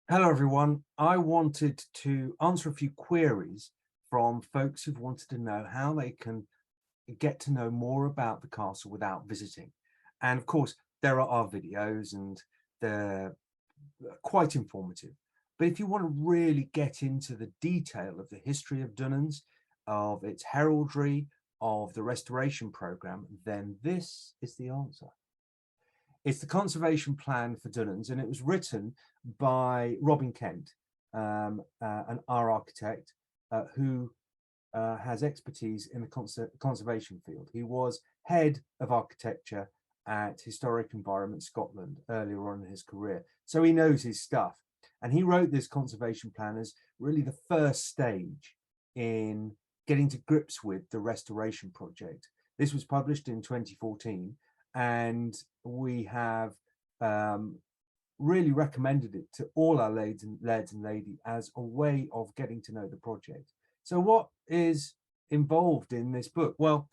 Hello, everyone. I wanted to answer a few queries from folks who've wanted to know how they can get to know more about the castle without visiting. And of course, there are videos and they're quite informative. But if you want to really get into the detail of the history of Dunans, of its heraldry, of the restoration program, then this is the answer. It's the conservation plan for Dunans, and it was written by Robin Kent, our architect, who has expertise in the conservation field. He was head of architecture at Historic Environment Scotland earlier on in his career, so he knows his stuff. And he wrote this conservation plan as really the first stage in getting to grips with the restoration project. This was published in 2014, and we have really recommended it to all our lairds and ladies as a way of getting to know the project. So what is involved in this book? Well,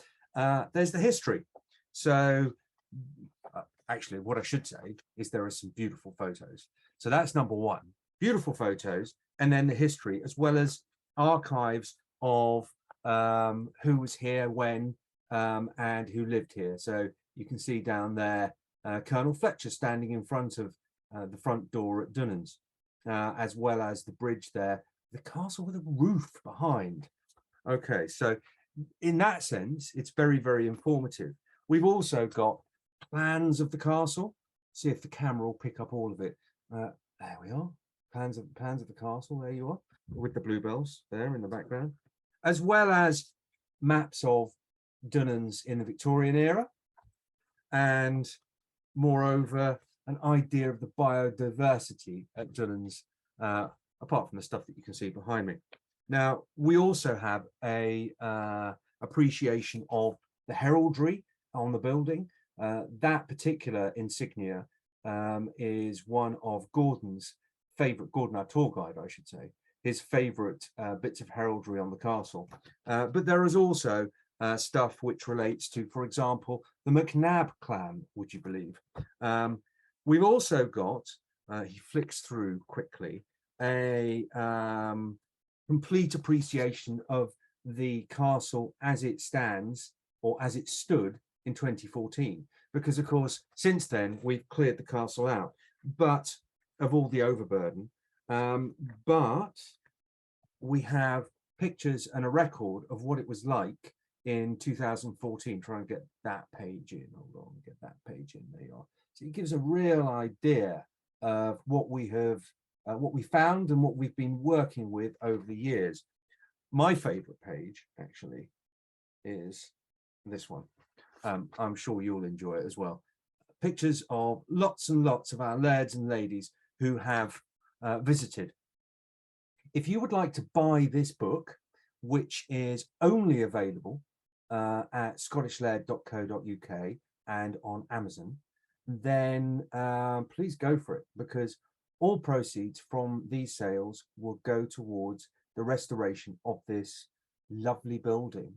there's the history. So actually, what I should say is there are some beautiful photos. So that's number one, beautiful photos, and then the history, as well as archives of who was here when and who lived here. So you can see down there Colonel Fletcher standing in front of the front door at Dunans, as well as the bridge there, the castle with a roof behind. Okay, so in that sense, it's very, very informative. We've also got plans of the castle. See if the camera will pick up all of it. There we are. Plans of the castle. There you are, with the bluebells there in the background, as well as maps of Dunans in the Victorian era, and moreover, an idea of the biodiversity at Dunans, apart from the stuff that you can see behind me. Now, we also have a appreciation of the heraldry on the building. That particular insignia is one of Gordon's favorite, Gordon, our tour guide, I should say, his favorite bits of heraldry on the castle. But there is also stuff which relates to, for example, the McNab clan, would you believe? We've also got, he flicks through quickly, a complete appreciation of the castle as it stands, or as it stood in 2014, because of course since then we've cleared the castle out, but of all the overburden, but we have pictures and a record of what it was like in 2014. Try and get that page in. Hold on, get that page in. There you are. So it gives a real idea of what we have, what we found and what we've been working with over the years. My favorite page actually is this one. I'm sure you'll enjoy it as well. Pictures of lots and lots of our lairds and ladies who have visited. If you would like to buy this book, which is only available at scottishLaird.co.uk and on Amazon, then please go for it, because all proceeds from these sales will go towards the restoration of this lovely building